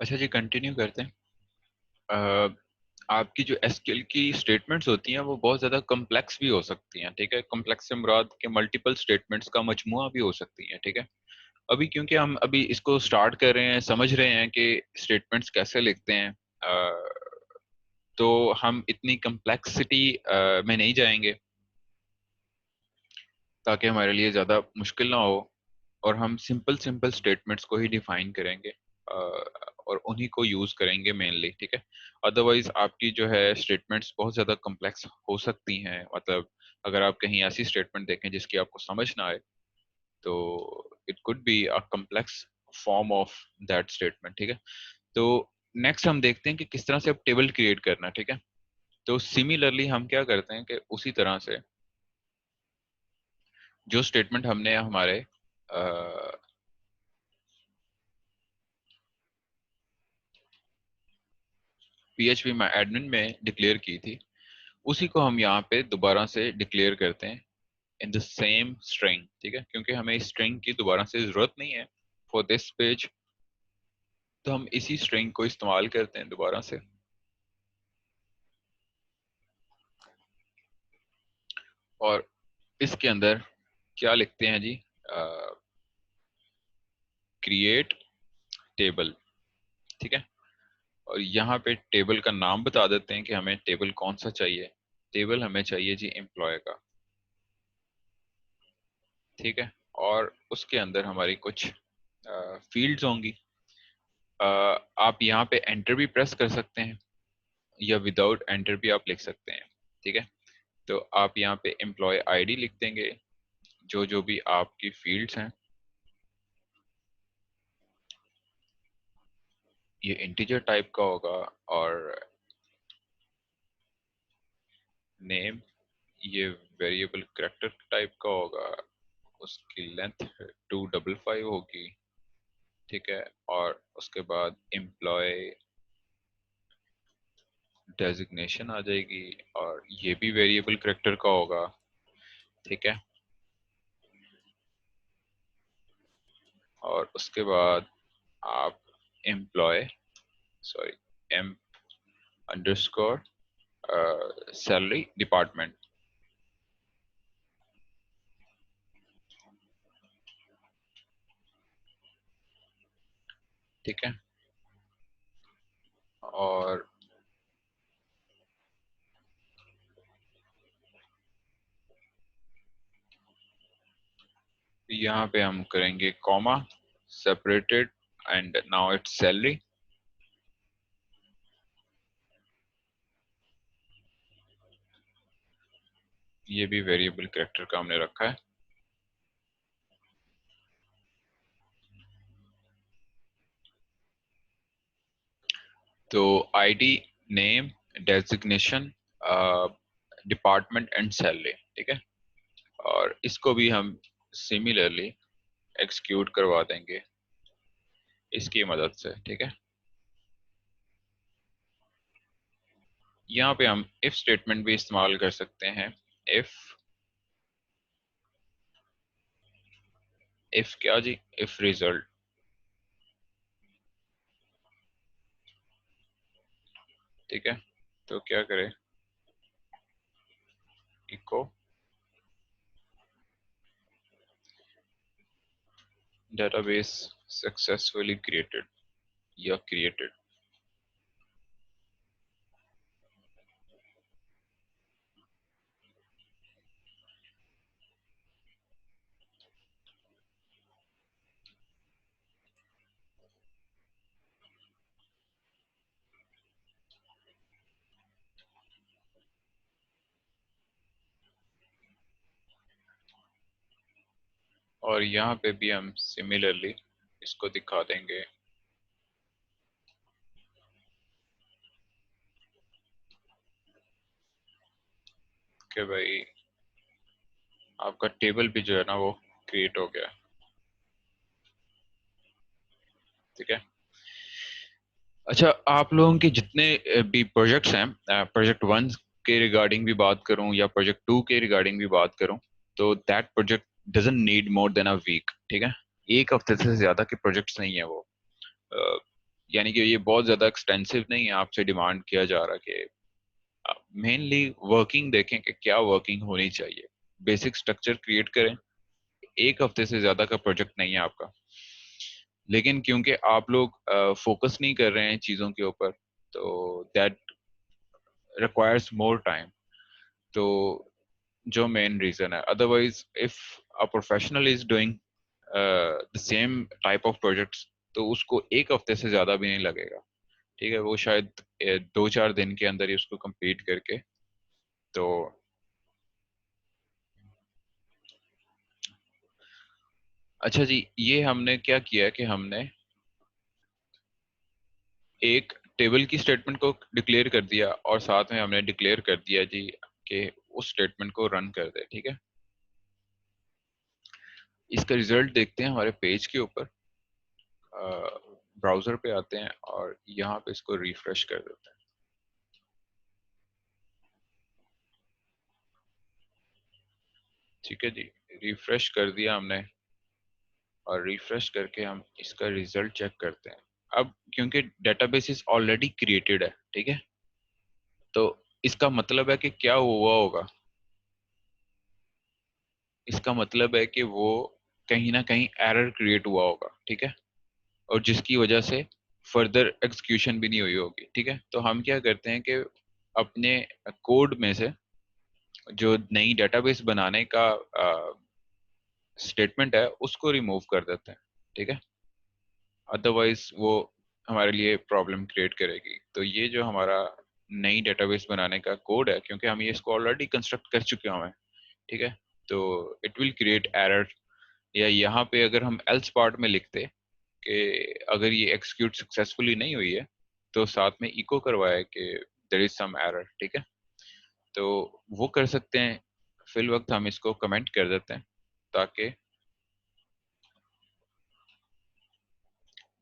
अच्छा जी, कंटिन्यू करते हैं। अ, आपकी जो एसक्यूएल की स्टेटमेंट्स होती हैं वो बहुत ज़्यादा कम्प्लेक्स भी हो सकती हैं, ठीक है। कम्प्लेक्स से मुराद के मल्टीपल स्टेटमेंट्स का मजमुआ भी हो सकती हैं, ठीक है। अभी क्योंकि हम अभी इसको स्टार्ट कर रहे हैं, समझ रहे हैं कि स्टेटमेंट्स कैसे लिखते हैं, तो हम इतनी कम्प्लेक्सिटी में नहीं जाएंगे ताकि हमारे लिए ज़्यादा मुश्किल ना हो, और हम सिंपल सिंपल स्टेटमेंट्स को ही डिफाइन करेंगे और उन्हीं को यूज़ करेंगे मेनली, ठीक है। अदरवाइज आपकी जो है स्टेटमेंट्स बहुत ज़्यादा कम्प्लेक्स हो सकती हैं। मतलब अगर आप कहीं ऐसी स्टेटमेंट देखें जिसकी आपको समझ ना आए, तो it could be a complex form of that statement, ठीक है। तो नेक्स्ट हम देखते हैं कि किस तरह से अब टेबल क्रिएट करना है, ठीक है। तो सिमिलरली हम क्या करते हैं कि उसी तरह से जो स्टेटमेंट हमने हमारे PHP में एडमिन में डिक्लेयर की थी, उसी को हम यहाँ पे दोबारा से डिक्लेयर करते हैं इन द सेम स्ट्रिंग, ठीक है। क्योंकि हमें इस स्ट्रिंग की दोबारा से जरूरत नहीं है फॉर दिस पेज, तो हम इसी स्ट्रिंग को इस्तेमाल करते हैं दोबारा से। और इसके अंदर क्या लिखते हैं जी, क्रिएट टेबल, ठीक है। और यहाँ पे टेबल का नाम बता देते हैं कि हमें टेबल कौन सा चाहिए। टेबल हमें चाहिए जी एम्प्लॉय का, ठीक है। और उसके अंदर हमारी कुछ फील्ड्स होंगी। आप यहाँ पे एंटर भी प्रेस कर सकते हैं या विदाउट एंटर भी आप लिख सकते हैं, ठीक है। तो आप यहाँ पे एम्प्लॉय आईडी लिख देंगे, जो जो भी आपकी फील्ड्स हैं। ये इंटीजर टाइप का होगा, और नेम ये वेरिएबल कैरेक्टर टाइप का होगा, उसकी लेंथ 255 होगी, ठीक है। और उसके बाद एम्प्लॉय डेजिग्नेशन आ जाएगी, और ये भी वेरिएबल कैरेक्टर का होगा, ठीक है। और उसके बाद आप employ sorry M underscore salary department, ठीक है। और यहाँ पे हम करेंगे comma separated and now it's salary. ये भी वेरिएबल कैरेक्टर का हमने रखा है। तो ID, name, designation, department and salary, ठीक है। और इसको भी हम सिमिलरली एक्सिक्यूट करवा देंगे इसकी मदद से, ठीक है। यहाँ पे हम इफ स्टेटमेंट भी इस्तेमाल कर सकते हैं। इफ इफ क्या जी, इफ रिजल्ट, ठीक है। तो क्या करें, इको डेटाबेस सक्सेसफुली क्रिएटेड या क्रिएटेड। और यहाँ पे भी हम सिमिलरली इसको दिखा देंगे कि भाई आपका टेबल भी जो है ना वो क्रिएट हो गया, ठीक है। अच्छा, आप लोगों के जितने भी प्रोजेक्ट्स हैं, प्रोजेक्ट 1 के रिगार्डिंग भी बात करूं या प्रोजेक्ट 2 के रिगार्डिंग भी बात करूं, तो that project doesn't need more than a week, ठीक है। एक हफ्ते से ज्यादा के प्रोजेक्ट्स नहीं है वो। यानी कि ये बहुत ज्यादा एक्सटेंसिव नहीं है, आपसे डिमांड किया जा रहा कि मेनली वर्किंग देखें कि क्या वर्किंग होनी चाहिए, बेसिक स्ट्रक्चर क्रिएट करें। एक हफ्ते से ज्यादा का प्रोजेक्ट नहीं है आपका, लेकिन क्योंकि आप लोग फोकस नहीं कर रहे हैं चीजों के ऊपर, तो दैट रिक्वायर्स मोर टाइम। तो जो मेन रीजन है, otherwise if a professional is doing the same type of projects, तो उसको एक हफ्ते से ज्यादा भी नहीं लगेगा। ठीक है, वो शायद 2-4 दिन के अंदर ही उसको कंप्लीट करके। तो अच्छा जी, ये हमने क्या किया कि हमने एक टेबल की स्टेटमेंट को डिक्लेयर कर दिया, और साथ में हमने डिक्लेयर कर दिया जी कि उस स्टेटमेंट को रन कर दे। ठीक है, इसका रिजल्ट देखते हैं हमारे पेज के ऊपर। ब्राउजर पे आते हैं और यहाँ पे इसको रिफ्रेश कर देते हैं। ठीक है जी, रिफ्रेश कर दिया हमने, और रिफ्रेश करके हम इसका रिजल्ट चेक करते हैं। अब क्योंकि डेटाबेस इज ऑलरेडी क्रिएटेड है, ठीक है, तो इसका मतलब है कि क्या हुआ होगा, इसका मतलब है कि वो कहीं ना कहीं एरर क्रिएट हुआ होगा। ठीक है, और जिसकी वजह से फर्दर एग्जीक्यूशन भी नहीं हुई होगी। ठीक है, तो हम क्या करते हैं कि अपने कोड में से जो नई डेटाबेस बनाने का स्टेटमेंट है उसको रिमूव कर देते हैं। ठीक है, अदरवाइज वो हमारे लिए प्रॉब्लम क्रिएट करेगी। तो ये जो हमारा नई डेटाबेस बनाने का कोड है, क्योंकि हम ये इसको ऑलरेडी कंस्ट्रक्ट कर चुके हैं, ठीक है, तो इट विल क्रिएट एरर। या यहाँ पे अगर हम एल्स पार्ट में लिखते कि अगर ये एक्सिक्यूट सक्सेसफुली नहीं हुई है, तो साथ में इको करवाए कि देयर इज सम एरर। ठीक है, तो वो कर सकते हैं। फिल वक्त हम इसको कमेंट कर देते हैं ताकि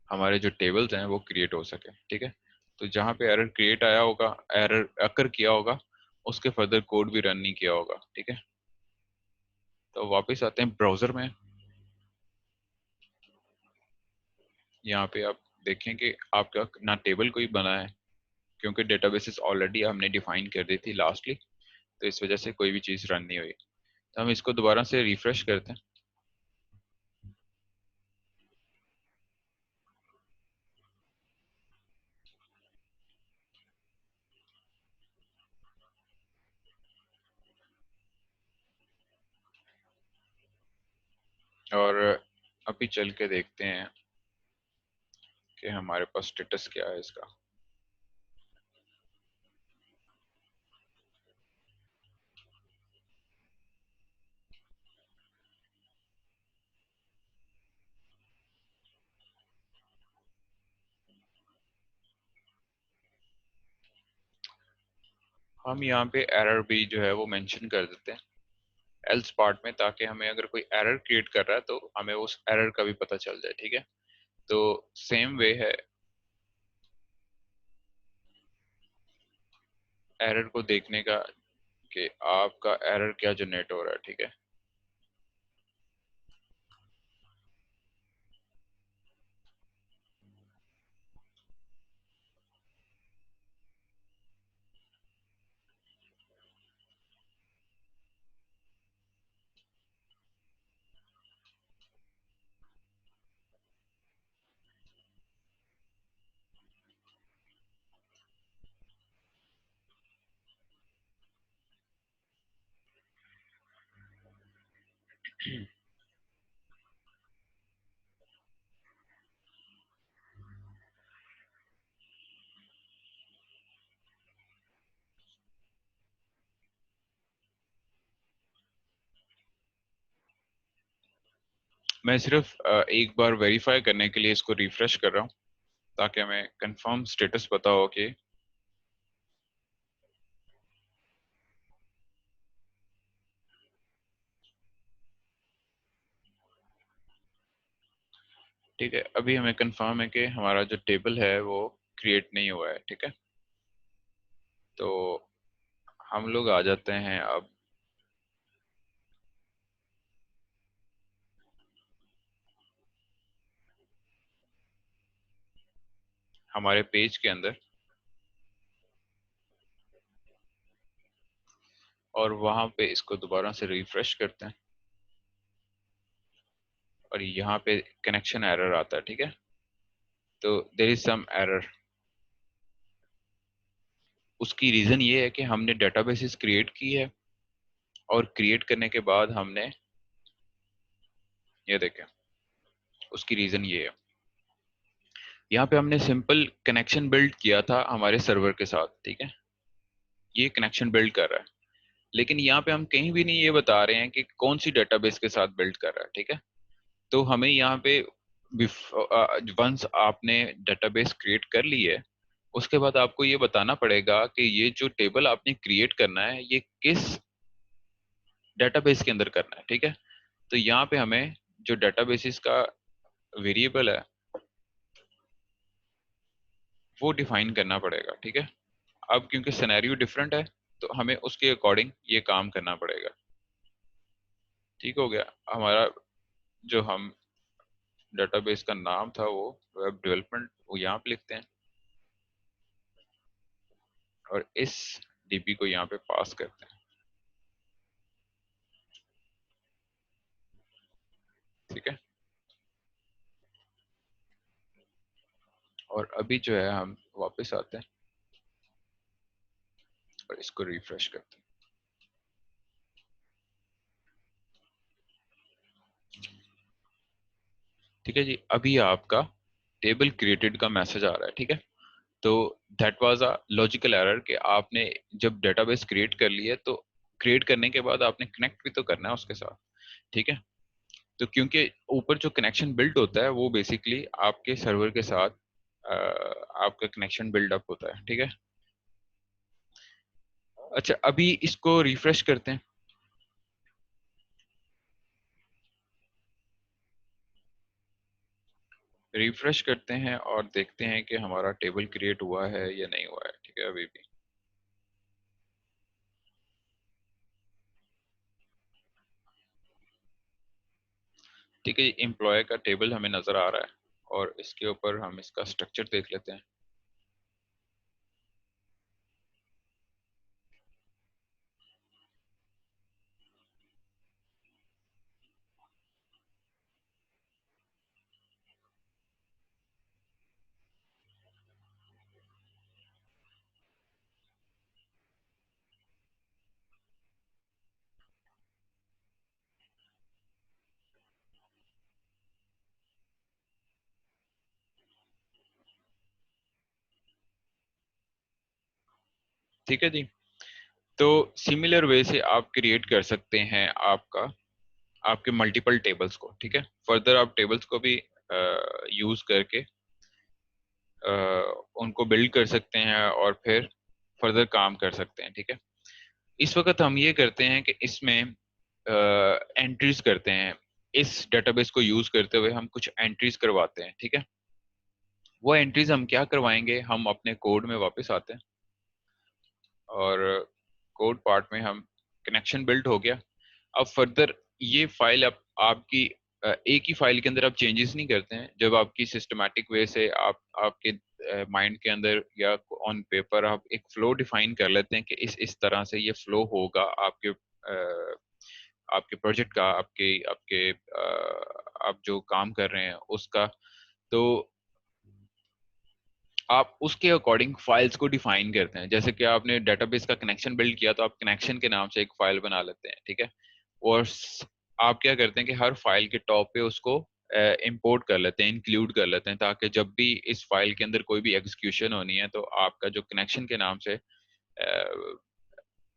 हमारे जो टेबल्स हैं वो क्रिएट हो सके। ठीक है, तो जहाँ पे एरर क्रिएट आया होगा, एरर अकर किया होगा, उसके फर्दर कोड भी रन नहीं किया होगा। ठीक है, तो वापस आते हैं ब्राउजर में। यहाँ पे आप देखें कि आपका ना टेबल कोई बना है, क्योंकि डेटाबेसेस ऑलरेडी हमने डिफाइन कर दी थी लास्टली, तो इस वजह से कोई भी चीज़ रन नहीं हुई। तो हम इसको दोबारा से रिफ्रेश करते हैं, और अभी चल के देखते हैं कि हमारे पास स्टेटस क्या है इसका। हम यहाँ पे एरर भी जो है वो मेंशन कर देते हैं एल्स पार्ट में, ताकि हमें अगर कोई एरर क्रिएट कर रहा है तो हमें उस एरर का भी पता चल जाए। ठीक है, तो सेम वे है एरर को देखने का कि आपका एरर क्या जनरेट हो रहा है। ठीक है, मैं सिर्फ एक बार वेरीफाई करने के लिए इसको रिफ्रेश कर रहा हूँ, ताकि हमें कंफर्म स्टेटस पता हो कि ठीक है, अभी हमें कंफर्म है कि हमारा जो टेबल है वो क्रिएट नहीं हुआ है। ठीक है, तो हम लोग आ जाते हैं अब हमारे पेज के अंदर, और वहां पे इसको दोबारा से रिफ्रेश करते हैं और यहाँ पे कनेक्शन एरर आता है, ठीक है। तो देयर इज सम एरर। उसकी रीजन ये है कि हमने डेटाबेसेस क्रिएट की है, और क्रिएट करने के बाद हमने, ये देखें, उसकी रीजन ये है, यहाँ पे हमने सिंपल कनेक्शन बिल्ड किया था हमारे सर्वर के साथ, ठीक है। ये कनेक्शन बिल्ड कर रहा है, लेकिन यहाँ पे हम कहीं भी नहीं ये बता रहे हैं कि कौन सी डेटाबेस के साथ बिल्ड कर रहा है, ठीक है। तो हमें यहाँ पे वंस आपने डेटाबेस क्रिएट कर ली है, उसके बाद आपको ये बताना पड़ेगा कि ये जो टेबल आपने क्रिएट करना है ये किस डेटाबेस के अंदर करना है, ठीक है। तो यहाँ पे हमें जो डेटाबेसिस का वेरिएबल है वो डिफाइन करना पड़ेगा, ठीक है। अब क्योंकि सिनेरियो डिफरेंट है, तो हमें उसके अकॉर्डिंग ये काम करना पड़ेगा। ठीक हो गया हमारा, जो हम डेटाबेस का नाम था वो वेब डेवलपमेंट, वो यहाँ पे लिखते हैं और इस डीबी को यहाँ पे पास करते हैं, ठीक है। और अभी जो है हम वापस आते हैं और इसको रिफ्रेश करते हैं। ठीक है जी, अभी आपका टेबल क्रिएटेड का मैसेज आ रहा है, ठीक है। तो that was a logical error कि आपने जब डेटाबेस क्रिएट कर लिया तो क्रिएट करने के बाद आपने कनेक्ट भी तो करना है उसके साथ, ठीक है। तो क्योंकि ऊपर जो कनेक्शन बिल्ड होता है वो बेसिकली आपके सर्वर के साथ आपका कनेक्शन बिल्ड अप होता है, ठीक है। अच्छा, अभी इसको रिफ्रेश करते हैं। रिफ्रेश करते हैं और देखते हैं कि हमारा टेबल क्रिएट हुआ है या नहीं हुआ है, ठीक है। अभी भी ठीक है, एम्प्लॉय का टेबल हमें नजर आ रहा है, और इसके ऊपर हम इसका स्ट्रक्चर देख लेते हैं। ठीक है जी, तो सिमिलर वे से आप क्रिएट कर सकते हैं आपका आपके मल्टीपल टेबल्स को, ठीक है। फर्दर आप टेबल्स को भी यूज करके अ, उनको बिल्ड कर सकते हैं और फिर फर्दर काम कर सकते हैं, ठीक है। इस वक्त हम ये करते हैं कि इसमें एंट्रीज करते हैं। इस डेटाबेस को यूज करते हुए हम कुछ एंट्रीज करवाते हैं, ठीक है। वो एंट्रीज हम क्या करवाएंगे, हम अपने कोड में वापस आते हैं और कोड पार्ट में हम कनेक्शन बिल्ड हो गया। अब फर्दर ये फाइल आपकी एक ही फाइल के अंदर आप चेंजेस नहीं करते हैं। जब आपकी सिस्टमैटिक वे से आप आपके माइंड के अंदर या ऑन पेपर आप एक फ्लो डिफाइन कर लेते हैं कि इस तरह से ये फ्लो होगा आपके आपके प्रोजेक्ट का, आपके आपके आप जो काम कर रहे हैं उसका। तो आप उसके अकॉर्डिंग फाइल्स को डिफाइन करते हैं। जैसे कि आपने डेटाबेस का कनेक्शन बिल्ड किया तो आप कनेक्शन के नाम से एक फाइल बना लेते हैं, ठीक है। और आप क्या करते हैं कि हर फाइल के टॉप पे उसको इंपोर्ट कर लेते हैं, इंक्लूड कर लेते हैं, ताकि जब भी इस फाइल के अंदर कोई भी एग्जीक्यूशन होनी है तो आपका जो कनेक्शन के नाम से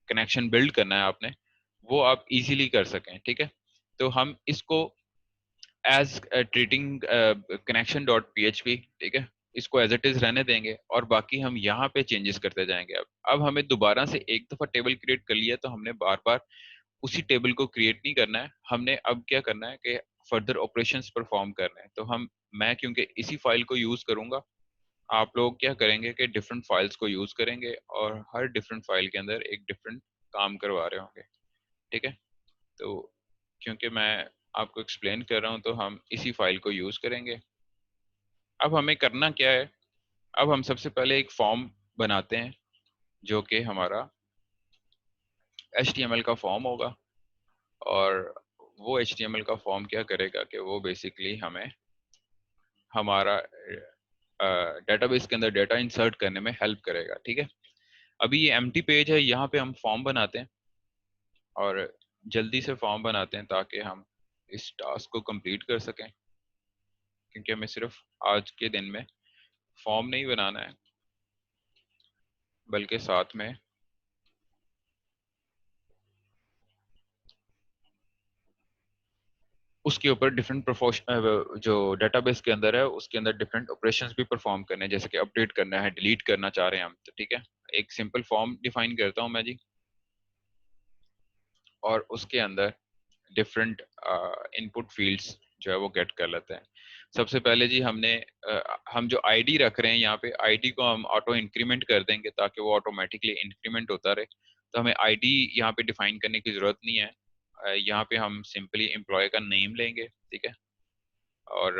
कनेक्शन बिल्ड करना है आपने, वो आप इजीली कर सकें, ठीक है। तो हम इसको as treating connection dot P H P, ठीक है, इसको एज इट इज रहने देंगे और बाकी हम यहाँ पे चेंजेस करते जाएंगे। अब हमें दोबारा से एक दफा टेबल क्रिएट कर लिया तो हमने बार बार उसी टेबल को क्रिएट नहीं करना है। हमने अब क्या करना है कि फर्दर ऑपरेशंस परफॉर्म करने हैं। तो मैं क्योंकि इसी फाइल को यूज करूंगा, आप लोग क्या करेंगे कि डिफरेंट फाइल्स को यूज करेंगे और हर डिफरेंट फाइल के अंदर एक डिफरेंट काम करवा रहे होंगे, ठीक है। तो क्योंकि मैं आपको एक्सप्लेन कर रहा हूँ तो हम इसी फाइल को यूज करेंगे। अब हमें करना क्या है, अब हम सबसे पहले एक फॉर्म बनाते हैं जो कि हमारा HTML का फॉर्म होगा, और वो HTML का फॉर्म क्या करेगा कि वो बेसिकली हमें हमारा डेटाबेस के अंदर डेटा इंसर्ट करने में हेल्प करेगा। ठीक है, अभी ये एम्प्टी पेज है, यहाँ पे हम फॉर्म बनाते हैं और जल्दी से फॉर्म बनाते हैं ताकि हम इस टास्क को कंप्लीट कर सकें, क्योंकि हमें सिर्फ आज के दिन में फॉर्म नहीं बनाना है बल्कि साथ में उसके ऊपर डिफरेंट जो डेटाबेस के अंदर है उसके अंदर डिफरेंट ऑपरेशंस भी परफॉर्म करने हैं, जैसे कि अपडेट करना है, डिलीट करना चाह रहे हैं हम, तो ठीक है, एक सिंपल फॉर्म डिफाइन करता हूँ मैं जी, और उसके अंदर डिफरेंट इनपुट फील्ड्स जो है वो गेट कर लेते हैं। सबसे पहले जी हम जो आईडी रख रहे हैं यहाँ पे, आईडी को हम ऑटो इंक्रीमेंट कर देंगे ताकि वो ऑटोमेटिकली इंक्रीमेंट होता रहे। तो हमें आईडी यहाँ पे डिफाइन करने की जरूरत नहीं है। यहाँ पे हम सिंपली एम्प्लॉय का नेम लेंगे, ठीक है, और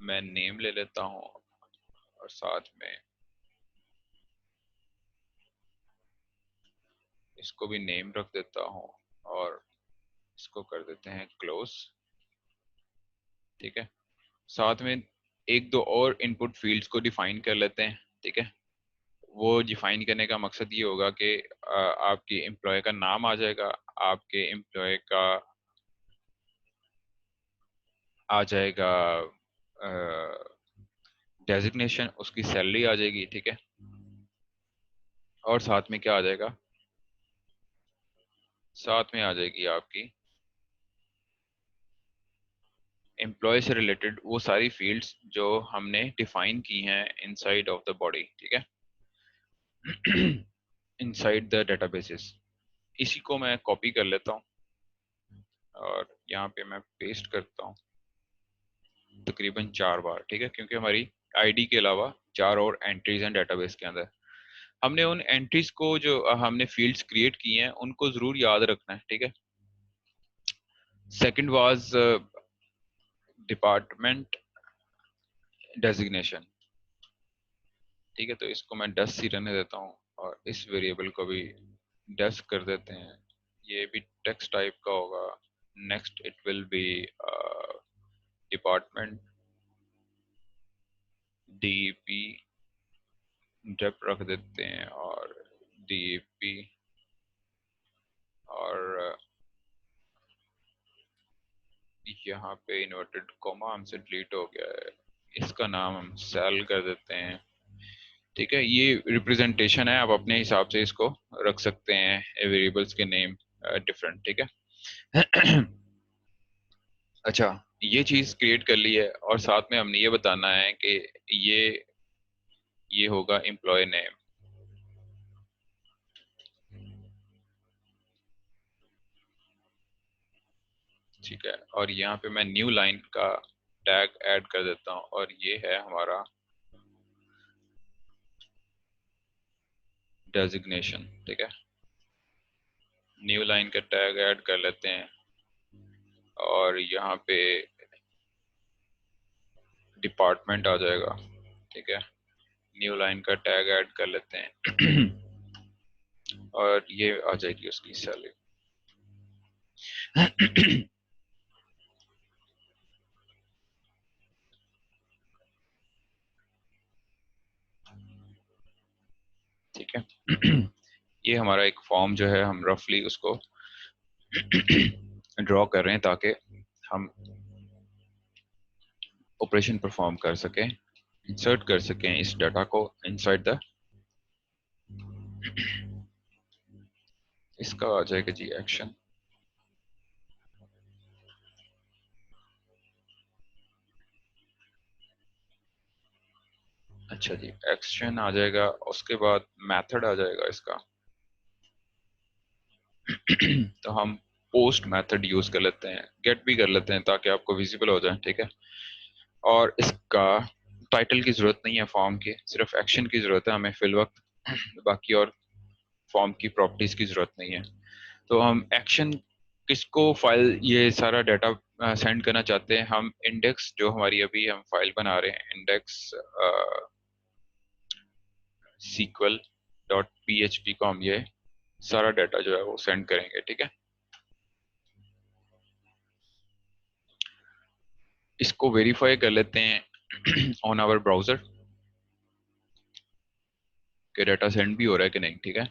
मैं नेम ले लेता हूँ और साथ में इसको भी नेम रख देता हूँ और इसको कर देते हैं क्लोज। ठीक है, साथ में एक दो और इनपुट फील्ड्स को डिफाइन कर लेते हैं। ठीक है, वो डिफाइन करने का मकसद ये होगा कि आपके एम्प्लॉय का नाम आ जाएगा, आपके एम्प्लॉय का आ जाएगा डेजिग्नेशन, उसकी सैलरी आ जाएगी। ठीक है, और साथ में क्या आ जाएगा, साथ में आ जाएगी आपकी एम्प्लॉय से रिलेटेड वो सारी फील्ड्स जो हमने डिफाइन की हैं इनसाइड ऑफ द बॉडी। ठीक है, इनसाइड द डेटाबेसेस। इसी को मैं कॉपी कर लेता हूँ और यहाँ पे मैं पेस्ट करता हूँ तकरीबन 4 बार। ठीक है, क्योंकि हमारी आईडी के अलावा 4 और एंट्रीज हैं डेटाबेस के अंदर। हमने उन एंट्रीज को जो हमने फील्ड्स क्रिएट की हैं उनको जरूर याद रखना है। ठीक है, सेकंड वाज डिपार्टमेंट डेजिग्नेशन। ठीक है, तो इसको मैं 10 ही रहने देता हूँ और इस वेरिएबल को भी 10 कर देते हैं। ये भी टेक्स्ट टाइप का होगा। Next it will be department DP dep रख देते हैं और डीपी, और यहाँ पे इन्वर्टेड कॉमा हमसे डिलीट हो गया है, इसका नाम हम सेल कर देते हैं। ठीक है, ये रिप्रेजेंटेशन है, आप अपने हिसाब से इसको रख सकते हैं वेरिएबल्स के नेम डिफरेंट। ठीक है, अच्छा, ये चीज क्रिएट कर ली है और साथ में हमने ये बताना है कि ये ये होगा एम्प्लॉय नेम। ठीक है, और यहाँ पे मैं न्यू लाइन का टैग ऐड कर देता हूँ और ये है हमारा डेजिग्नेशन। ठीक है, न्यू लाइन का टैग ऐड कर लेते हैं और यहाँ पे डिपार्टमेंट आ जाएगा। ठीक है, न्यू लाइन का टैग ऐड कर लेते हैं और ये आ जाएगी उसकी सैलरी। ठीक है, ये हमारा एक फॉर्म जो है हम रफली उसको ड्रॉ कर रहे हैं ताकि हम ऑपरेशन परफॉर्म कर सकें, इंसर्ट कर सकें इस डाटा को इनसाइड द, इसका आ जाएगा जी एक्शन। अच्छा जी, एक्शन आ जाएगा, उसके बाद मेथड आ जाएगा इसका। तो हम पोस्ट मेथड यूज कर लेते हैं, गेट भी कर लेते हैं ताकि आपको विजिबल हो जाए। ठीक है, और इसका टाइटल की जरूरत नहीं है फॉर्म की, सिर्फ एक्शन की जरूरत है हमें फिल वक्त, बाकी और फॉर्म की प्रॉपर्टीज की जरूरत नहीं है। तो हम एक्शन किसको फाइल ये सारा डाटा सेंड करना चाहते हैं हम? इंडेक्स जो हमारी अभी हम फाइल बना रहे हैं, इंडेक्स सीक्वल डॉट पीएचपी को हम ये सारा डाटा जो है वो सेंड करेंगे, ठीक है। इसको वेरीफाई कर लेते हैं ऑन आवर ब्राउजर कि डाटा सेंड भी हो रहा है कि नहीं, ठीक है।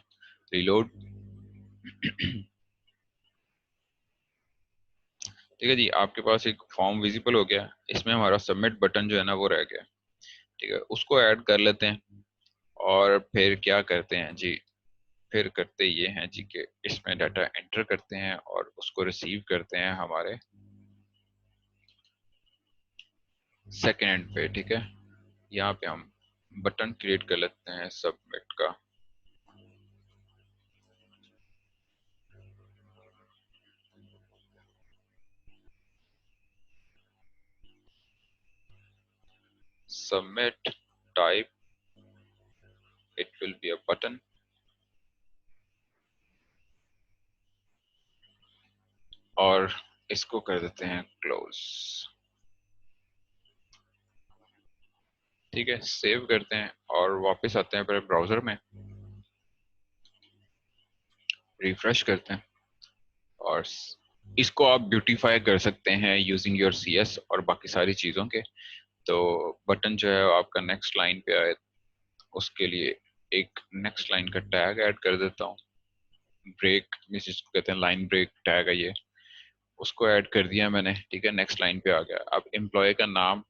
रिलोड ठीक है जी, आपके पास एक फॉर्म विजिबल हो गया, इसमें हमारा सबमिट बटन जो है ना वो रह गया, ठीक है। उसको ऐड कर लेते हैं और फिर क्या करते हैं जी, फिर करते ये हैं जी कि इसमें डाटा एंटर करते हैं और उसको रिसीव करते हैं हमारे सेकेंड एंड पे, ठीक है। यहाँ पे हम बटन क्रिएट कर लेते हैं सबमिट का। Submit type it will be a button और इसको कर देते हैं क्लोज, ठीक है। सेव करते हैं और वापस आते हैं अपने ब्राउजर में, रिफ्रेश करते हैं और इसको आप ब्यूटीफाई कर सकते हैं यूजिंग योर सीएस और बाकी सारी चीज़ों के। तो बटन जो है आपका नेक्स्ट लाइन पे आए, उसके लिए एक नेक्स्ट लाइन का टैग ऐड कर देता हूँ। ब्रेक जिसको कहते हैं लाइन ब्रेक टैग है ये, उसको ऐड कर दिया मैंने, ठीक है। नेक्स्ट लाइन पे आ गया। अब एम्प्लॉय का नाम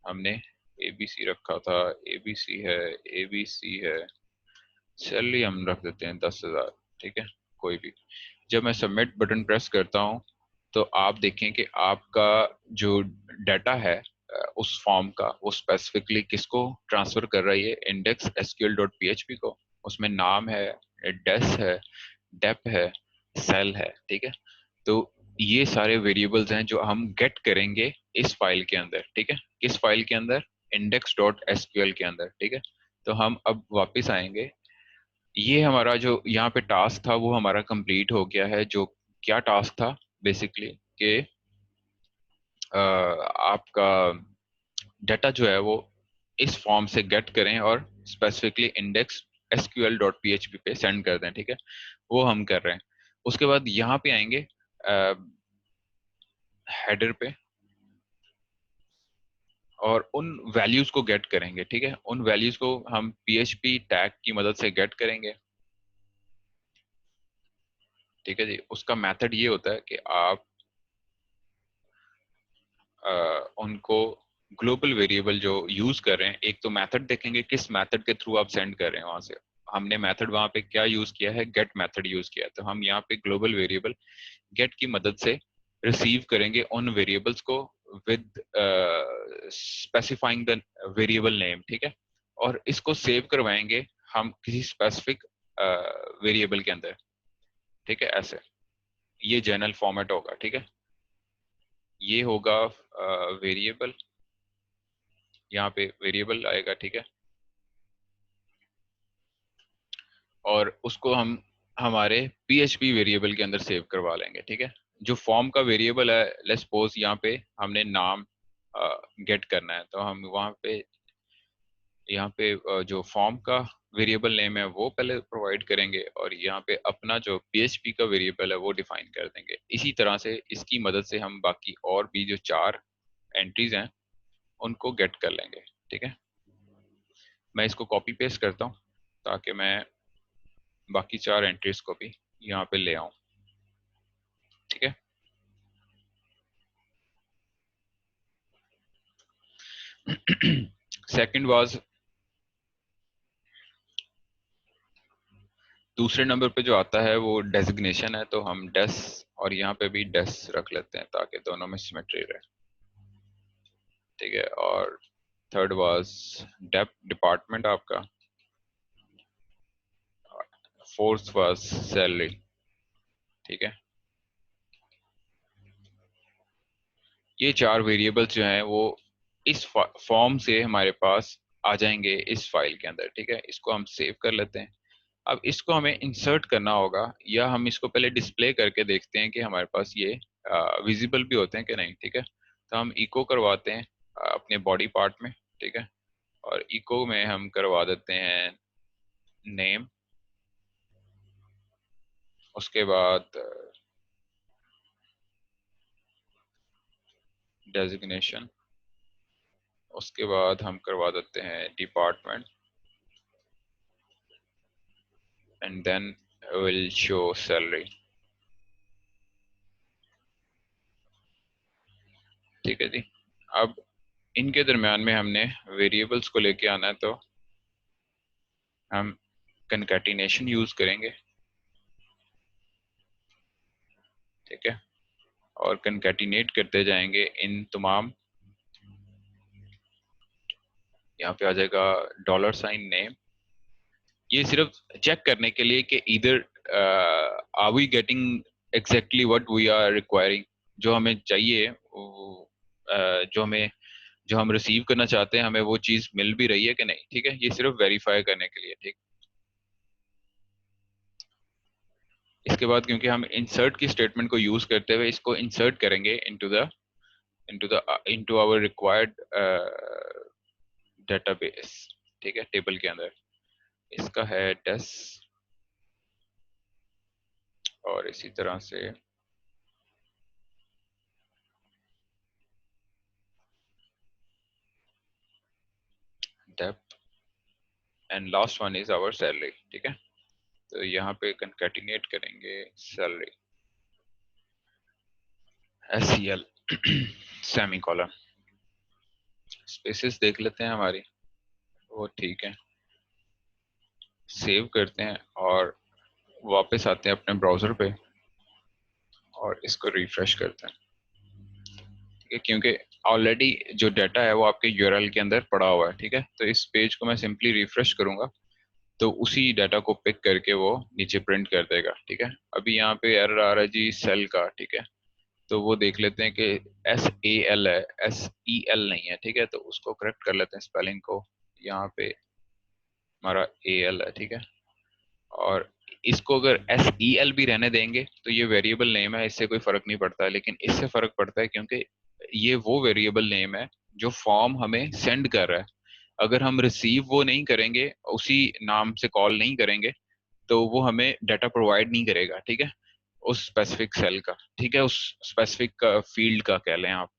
हमने एबीसी रखा था, एबीसी है, एबीसी है। सैलरी हम रख देते हैं 10,000, ठीक है, कोई भी। जब मैं सबमिट बटन प्रेस करता हूँ तो आप देखें कि आपका जो डाटा है उस फॉर्म का, वो स्पेसिफिकली किसको ट्रांसफर कर रही है? इंडेक्स एसक्यूएल डॉट पीएचपी को। उसमें नाम है, डेस है, डेप है, सेल है, ठीक है। तो ये सारे वेरिएबल्स हैं जो हम गेट करेंगे इस फाइल के अंदर, ठीक है। किस फाइल के अंदर? इंडेक्स डॉट एसक्यूएल के अंदर, ठीक है। तो हम अब वापस आएंगे। ये हमारा जो यहाँ पे टास्क था वो हमारा कंप्लीट हो गया है। जो क्या टास्क था बेसिकली कि आपका डाटा जो है वो इस फॉर्म से गेट करें और specifically index SQL dot PHP पे सेंड कर दें, ठीक है। वो हम कर रहे हैं। उसके बाद यहाँ पे आएंगे हेडर पे और उन वैल्यूज को गेट करेंगे, ठीक है। उन वैल्यूज को हम पीएचपी टैग की मदद से गेट करेंगे, ठीक है जी। उसका मेथड ये होता है कि आप उनको ग्लोबल वेरिएबल जो यूज कर रहे हैं, एक तो मेथड देखेंगे किस मेथड के थ्रू आप सेंड कर रहे हैं वहां से। हमने मेथड वहां पे क्या यूज किया है? गेट मेथड यूज किया है। तो हम यहाँ पे ग्लोबल वेरिएबल गेट की मदद से रिसीव करेंगे उन वेरिएबल्स को with specifying the variable name, ठीक है। और इसको सेव करवाएंगे हम किसी स्पेसिफिक वेरिएबल के अंदर, ठीक है। ऐसे ये जनरल फॉर्मेट होगा, ठीक है। ये होगा वेरिएबल, यहाँ पे वेरिएबल आएगा, ठीक है। और उसको हम हमारे पीएचपी वेरिएबल के अंदर सेव करवा लेंगे, ठीक है। जो फॉर्म का वेरिएबल है, लेट्स सपोज यहाँ पे हमने नाम गेट करना है, तो हम वहाँ पे यहाँ पे जो फॉर्म का वेरिएबल नेम है वो पहले प्रोवाइड करेंगे और यहाँ पे अपना जो पीएचपी का वेरिएबल है वो डिफाइन कर देंगे। इसी तरह से इसकी मदद से हम बाकी और भी जो 4 एंट्रीज हैं उनको गेट कर लेंगे, ठीक है। मैं इसको कॉपी पेस्ट करता हूँ ताकि मैं बाकी 4 एंट्रीज को भी यहाँ पे ले आऊं, ठीक है। सेकंड वाज, दूसरे नंबर पे जो आता है वो डेजिग्नेशन है, तो हम डेस और यहाँ पे भी डेस रख लेते हैं ताकि दोनों में सिमेट्री रहे, ठीक है। और थर्ड वाज डेप डिपार्टमेंट आपका, फोर्थ वाज सैलरी, ठीक है। ये 4 वेरिएबल्स जो हैं वो इस फॉर्म से हमारे पास आ जाएंगे इस फाइल के अंदर, ठीक है। इसको हम सेव कर लेते हैं। अब इसको हमें इंसर्ट करना होगा, या हम इसको पहले डिस्प्ले करके देखते हैं कि हमारे पास ये विजिबल भी होते हैं कि नहीं। ठीक है, तो हम इको करवाते हैं अपने बॉडी पार्ट में। ठीक है, और इको में हम करवा देते हैं नेम, उसके बाद डेजिग्नेशन, उसके बाद हम करवा देते हैं department, and then will show salary. ठीक है जी। अब इनके दरम्यान में हमने वेरिएबल्स को लेके आना है, तो हम कंकैटिनेशन यूज करेंगे। ठीक है, और कंकैटिनेट करते जाएंगे इन तमाम, यहाँ पे आ जाएगा $, नेम। ये सिर्फ चेक करने के लिए कि इधर are we getting exactly what we are requiring, जो हमें चाहिए जो हम रिसीव करना चाहते हैं, हमें वो चीज मिल भी रही है कि नहीं। ठीक है, ये सिर्फ वेरीफाई करने के लिए। ठीक, इसके बाद क्योंकि हम इंसर्ट की स्टेटमेंट को यूज करते हुए इसको इंसर्ट करेंगे इनटू आवर रिक्वायर्ड डेटाबेस। ठीक है, टेबल के अंदर इसका है डेस, और इसी तरह से depth, and last one is our salary. ठीक है, तो यहाँ पे कंकैटिनेट करेंगे salary, SEL semicolon, spaces देख लेते हैं हमारी, वो ठीक है। सेव करते हैं और वापस आते हैं अपने ब्राउजर पे और इसको रिफ्रेश करते हैं। ठीक है, क्योंकि ऑलरेडी जो डाटा है वो आपके यूआरएल के अंदर पड़ा हुआ है। ठीक है, तो इस पेज को मैं सिंपली रिफ्रेश करूंगा तो उसी डाटा को पिक करके वो नीचे प्रिंट कर देगा। ठीक है, अभी यहाँ पे एरर आ रहा है जी सेल का। ठीक है, तो वो देख लेते हैं कि SAL है, SEL नहीं है। ठीक है, तो उसको करेक्ट कर लेते हैं स्पेलिंग को। यहाँ पे हमारा AL है। ठीक है, और इसको अगर SEL भी रहने देंगे तो ये वेरिएबल नेम है, इससे कोई फर्क नहीं पड़ता है। लेकिन इससे फर्क पड़ता है क्योंकि ये वो वेरिएबल नेम है जो फॉर्म हमें सेंड कर रहा है। अगर हम रिसीव वो नहीं करेंगे, उसी नाम से कॉल नहीं करेंगे, तो वो हमें डाटा प्रोवाइड नहीं करेगा। ठीक है, उस स्पेसिफिक सेल का। ठीक है, उस स्पेसिफिक फील्ड का कह लें आप।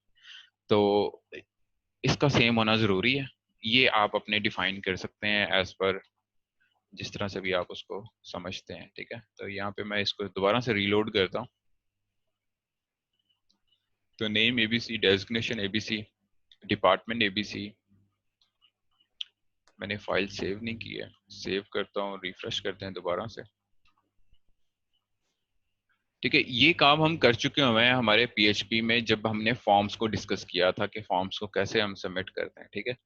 तो इसका सेम होना जरूरी है। ये आप अपने डिफाइन कर सकते हैं एज पर जिस तरह से भी आप उसको समझते हैं। ठीक है, तो यहाँ पे मैं इसको दोबारा से रीलोड करता हूँ। तो name ABC, designation ABC, department ABC। मैंने फाइल सेव नहीं की है, सेव करता हूँ, रिफ्रेश करते हैं दोबारा से। ठीक है, ये काम हम कर चुके हुए हैं हमारे PHP में, जब हमने फॉर्म्स को डिस्कस किया था कि फॉर्म्स को कैसे हम सबमिट करते हैं। ठीक है,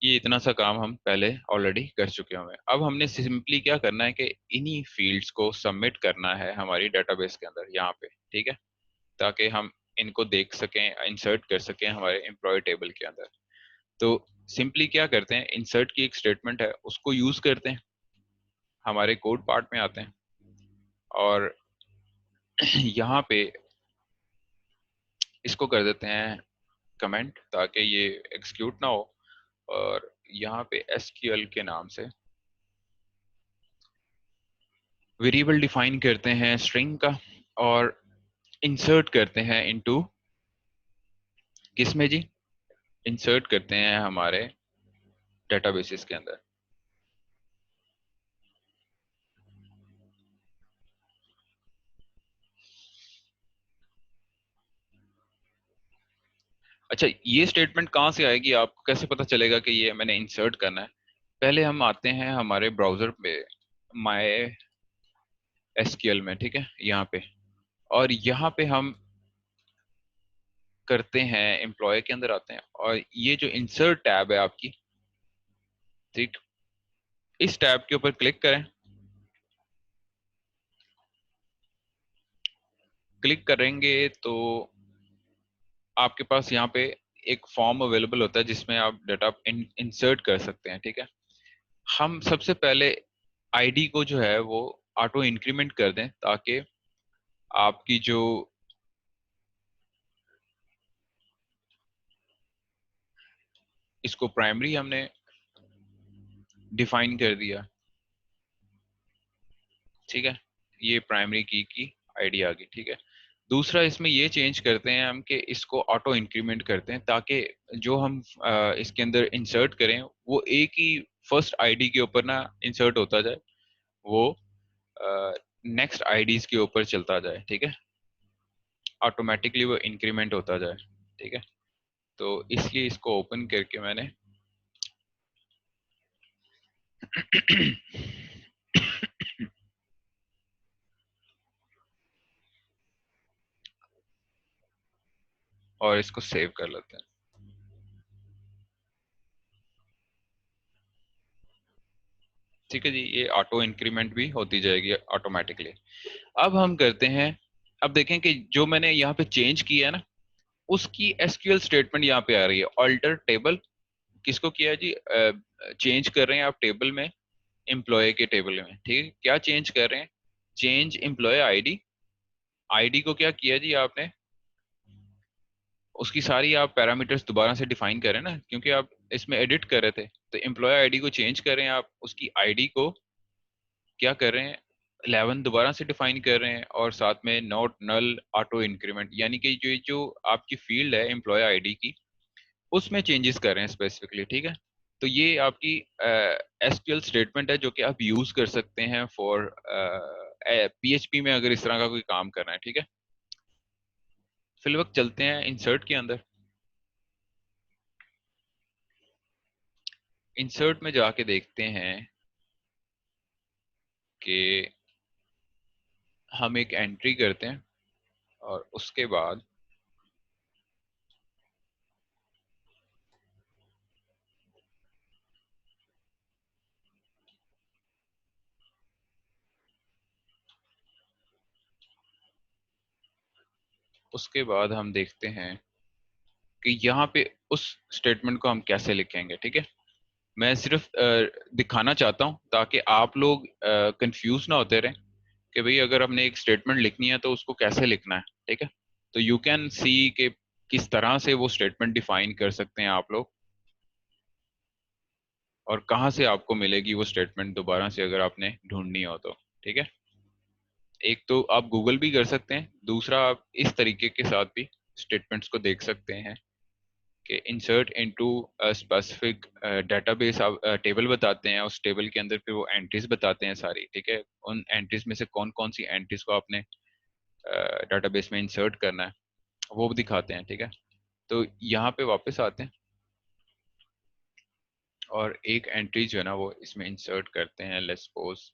ये इतना सा काम हम पहले ऑलरेडी कर चुके हुए हैं। अब हमने सिंपली क्या करना है कि इन्हीं फील्ड्स को सबमिट करना है हमारी डेटाबेस के अंदर यहाँ पे। ठीक है, ताकि हम इनको देख सकें, इंसर्ट कर सकें हमारे एम्प्लॉय टेबल के अंदर। तो सिंपली क्या करते हैं, इंसर्ट की एक स्टेटमेंट है, उसको यूज करते हैं, हमारे कोड पार्ट में आते हैं और यहाँ पे इसको कर देते हैं कमेंट, ताकि ये एग्जीक्यूट ना हो। और यहाँ पे SQL के नाम से वेरिएबल डिफाइन करते हैं स्ट्रिंग का, और इंसर्ट करते हैं इनटू किसमें जी, इंसर्ट करते हैं हमारे डेटाबेसेस के अंदर। अच्छा, ये स्टेटमेंट कहाँ से आएगी, आपको कैसे पता चलेगा कि ये मैंने इंसर्ट करना है? पहले हम आते हैं हमारे ब्राउजर पे, माय SQL में। ठीक है, यहाँ पे, और यहाँ पे हम करते हैं एम्प्लॉय के अंदर आते हैं, और ये जो इंसर्ट टैब है आपकी, ठीक, इस टैब के ऊपर क्लिक करें। क्लिक करेंगे तो आपके पास यहाँ पे एक फॉर्म अवेलेबल होता है जिसमें आप डाटा इंसर्ट कर सकते हैं। ठीक है, हम सबसे पहले आईडी को जो है वो ऑटो इंक्रीमेंट कर दें, ताकि आपकी जो इसको प्राइमरी हमने डिफाइन कर दिया, ठीक है, ये प्राइमरी की आईडी आ गई, ठीक है। दूसरा इसमें ये चेंज करते हैं हम कि इसको ऑटो इंक्रीमेंट करते हैं, ताकि जो हम इसके अंदर इंसर्ट करें वो एक ही फर्स्ट आईडी के ऊपर ना इंसर्ट होता जाए, वो नेक्स्ट आईडीज के ऊपर चलता जाए, ठीक है, ऑटोमेटिकली वो इंक्रीमेंट होता जाए, ठीक है। तो इसलिए इसको ओपन करके मैंने और इसको सेव कर लेते हैं। ठीक है जी, ये ऑटो इंक्रीमेंट भी होती जाएगी ऑटोमेटिकली। अब हम करते हैं, अब देखें कि जो मैंने यहाँ पे चेंज किया है ना, उसकी एसक्यूएल स्टेटमेंट यहाँ पे आ रही है, ऑल्टर टेबल। किसको किया है जी? चेंज कर रहे हैं आप टेबल में, एम्प्लॉय के टेबल में, ठीक है। क्या चेंज कर रहे हैं? Change employ ID. आईडी को क्या किया जी आपने? उसकी सारी आप पैरामीटर्स दोबारा से डिफाइन करें ना, क्योंकि आप इसमें एडिट कर रहे थे। तो एम्प्लॉय आईडी को चेंज करें आप, उसकी आईडी को क्या कर रहे हैं? 11 दोबारा से डिफाइन कर रहे हैं, और साथ में नॉट नल ऑटो इंक्रीमेंट, यानी कि जो जो आपकी फील्ड है एम्प्लॉय आईडी की, उसमें चेंजेस कर रहे हैं स्पेसिफिकली, ठीक है। तो ये आपकी एसक्यूएल स्टेटमेंट है जो कि आप यूज कर सकते हैं फॉर पीएचपी में, अगर इस तरह का कोई काम करना है, ठीक है। फिल वक्त चलते हैं इंसर्ट के अंदर। इंसर्ट में जाके देखते हैं कि हम एक एंट्री करते हैं, और उसके बाद हम देखते हैं कि यहाँ पे उस स्टेटमेंट को हम कैसे लिखेंगे, ठीक है। मैं सिर्फ दिखाना चाहता हूँ ताकि आप लोग कंफ्यूज ना होते रहें कि भाई अगर हमने एक स्टेटमेंट लिखनी है तो उसको कैसे लिखना है, ठीक है। तो यू कैन सी कि किस तरह से वो स्टेटमेंट डिफाइन कर सकते हैं आप लोग, और कहाँ से आपको मिलेगी वो स्टेटमेंट दोबारा से अगर आपने ढूंढनी हो तो, ठीक है। एक तो आप गूगल भी कर सकते हैं, दूसरा आप इस तरीके के साथ भी स्टेटमेंट्स को देख सकते हैं कि इंसर्ट इनटू स्पेसिफिक डेटाबेस, आप टेबल बताते हैं, उस टेबल के अंदर फिर वो एंट्रीज बताते हैं सारी, ठीक है। उन एंट्रीज में से कौन कौन सी एंट्रीज को आपने डेटाबेस में इंसर्ट करना है वो भी दिखाते हैं, ठीक है। तो यहाँ पे वापस आते हैं और एक एंट्री जो है ना वो इसमें इंसर्ट करते हैं, लेट्स सपोज,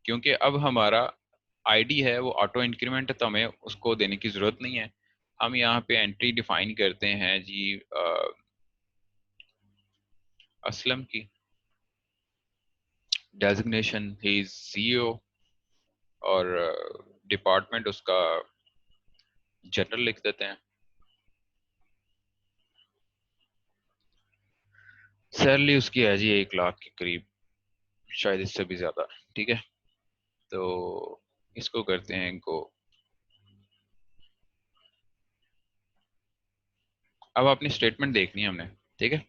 क्योंकि अब हमारा आईडी है वो ऑटो इंक्रीमेंट है, तो हमें उसको देने की जरूरत नहीं है। हम यहाँ पे एंट्री डिफाइन करते हैं जी असलम की, डेजिग्नेशन ही इज सीईओ, और डिपार्टमेंट उसका जनरल लिख देते हैं। सैलरी उसकी है जी 1 लाख के करीब, शायद इससे भी ज्यादा, ठीक है। तो इसको करते हैं इनको। अब अपनी स्टेटमेंट देखनी है हमने, ठीक है।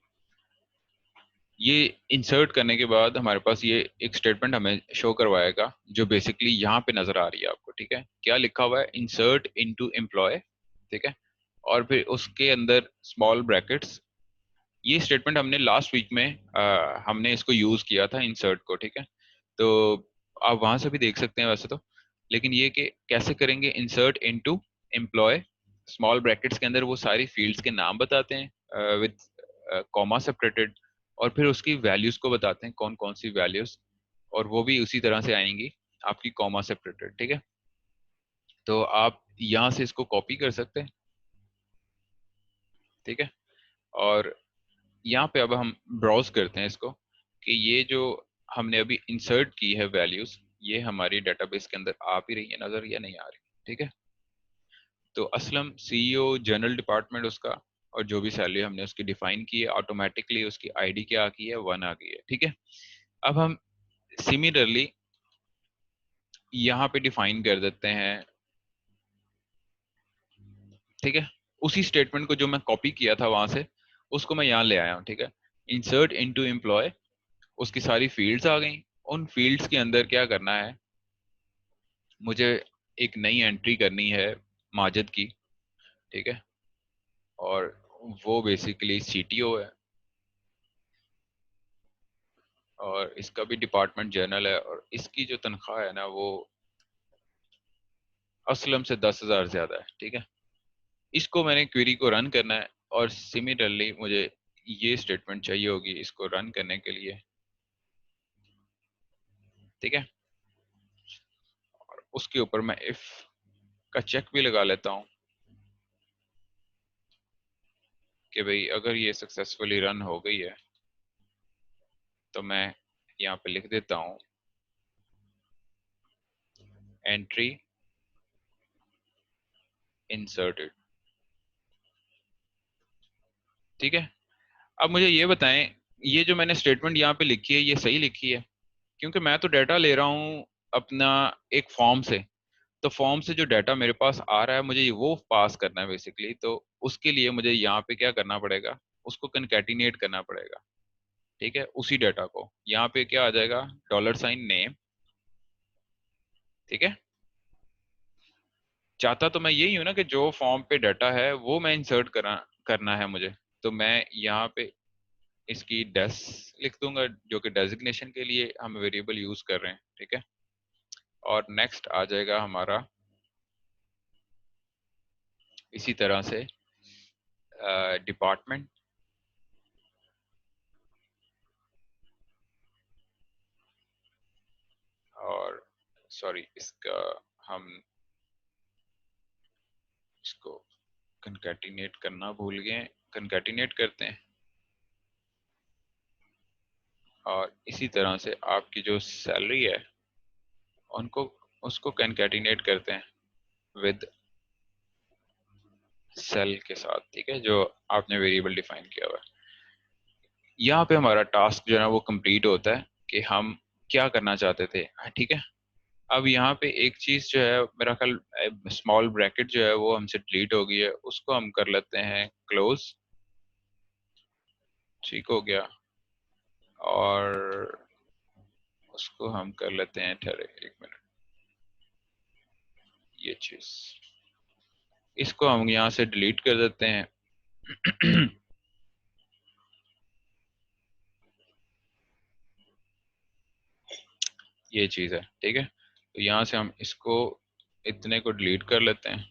ये इंसर्ट करने के बाद हमारे पास ये एक स्टेटमेंट हमें शो करवाएगा जो बेसिकली यहाँ पे नजर आ रही है आपको, ठीक है। क्या लिखा हुआ है? इंसर्ट इनटू एम्प्लॉय, ठीक है, और फिर उसके अंदर स्मॉल ब्रैकेट्स। ये स्टेटमेंट हमने लास्ट वीक में हमने इसको यूज किया था इंसर्ट को, ठीक है। तो आप वहां से भी देख सकते हैं वैसे तो, लेकिन ये कि कैसे करेंगे? Insert into employ, small brackets के अंदर वो सारी फील्ड्स के नाम बताते हैं विद कॉमा सेपरेटेड, और फिर उसकी वैल्यूज को बताते हैं कौन कौन सी वैल्यूज, और वो भी उसी तरह से आएंगी आपकी कॉमा सेपरेटेड, ठीक है। तो आप यहाँ से इसको कॉपी कर सकते हैं, ठीक है। और यहाँ पे अब हम ब्राउज करते हैं इसको कि ये जो हमने अभी इंसर्ट की है वैल्यूज, ये हमारी डेटाबेस के अंदर आ भी रही है नजर या नहीं आ रही, ठीक है। तो असलम सीईओ, जनरल डिपार्टमेंट उसका, और जो भी सैलरी हमने उसकी डिफाइन की है, ऑटोमेटिकली उसकी आईडी क्या आ गई है? 1 आ गई है, ठीक है। अब हम सिमिलरली यहाँ पे डिफाइन कर देते हैं, ठीक है। उसी स्टेटमेंट को जो मैं कॉपी किया था वहां से, उसको मैं यहाँ ले आया हूँ, ठीक है। इंसर्ट इनटू एम्प्लॉय, उसकी सारी फील्ड्स आ गई। उन फील्ड्स के अंदर क्या करना है, मुझे एक नई एंट्री करनी है माजिद की, ठीक है। और वो बेसिकली सीटीओ है, और इसका भी डिपार्टमेंट जर्नल है, और इसकी जो तनख्वाह है ना वो असलम से 10,000 ज्यादा है, ठीक है। इसको मैंने क्वेरी को रन करना है, और सिमिलरली मुझे ये स्टेटमेंट चाहिए होगी इसको रन करने के लिए, ठीक है। और उसके ऊपर मैं इफ का चेक भी लगा लेता हूँ कि भाई अगर ये सक्सेसफुली रन हो गई है, तो मैं यहाँ पे लिख देता हूँ एंट्री इंसर्टेड, ठीक है। अब मुझे ये बताएं, ये जो मैंने स्टेटमेंट यहाँ पे लिखी है ये सही लिखी है? क्योंकि मैं तो डाटा ले रहा हूँ अपना एक फॉर्म से, तो फॉर्म से जो डाटा मेरे पास आ रहा है मुझे वो पास करना है बेसिकली। तो उसके लिए मुझे यहाँ पे क्या करना पड़ेगा, उसको कनकैटिनेट करना पड़ेगा, ठीक है। उसी डाटा को यहाँ पे क्या आ जाएगा, $नेम, ठीक है। चाहता तो मैं यही हूँ ना कि जो फॉर्म पे डाटा है वो मैं इंसर्ट करना है मुझे। तो मैं यहाँ पे इसकी डेस लिख दूंगा, जो कि डेजिग्नेशन के लिए हम वेरिएबल यूज कर रहे हैं, ठीक है। और नेक्स्ट आ जाएगा हमारा इसी तरह से डिपार्टमेंट, और सॉरी इसका हम इसको कंकैटिनेट करना भूल गए, कंकैटिनेट करते हैं। और इसी तरह से आपकी जो सैलरी है उनको उसको कंकैटिनेट करते हैं विद सेल के साथ, ठीक है, जो आपने वेरिएबल डिफाइन किया हुआ है। यहाँ पे हमारा टास्क जो है ना वो कंप्लीट होता है कि हम क्या करना चाहते थे, ठीक है। अब यहाँ पे एक चीज जो है मेरा ख्याल, स्मॉल ब्रैकेट जो है वो हमसे डिलीट हो गई है, उसको हम कर लेते हैं क्लोज, ठीक हो गया। और उसको हम कर लेते हैं, ठहरे एक मिनट, ये चीज इसको हम यहाँ से डिलीट कर देते हैं। ये चीज है, ठीक है। तो यहाँ से हम इसको इतने को डिलीट कर लेते हैं,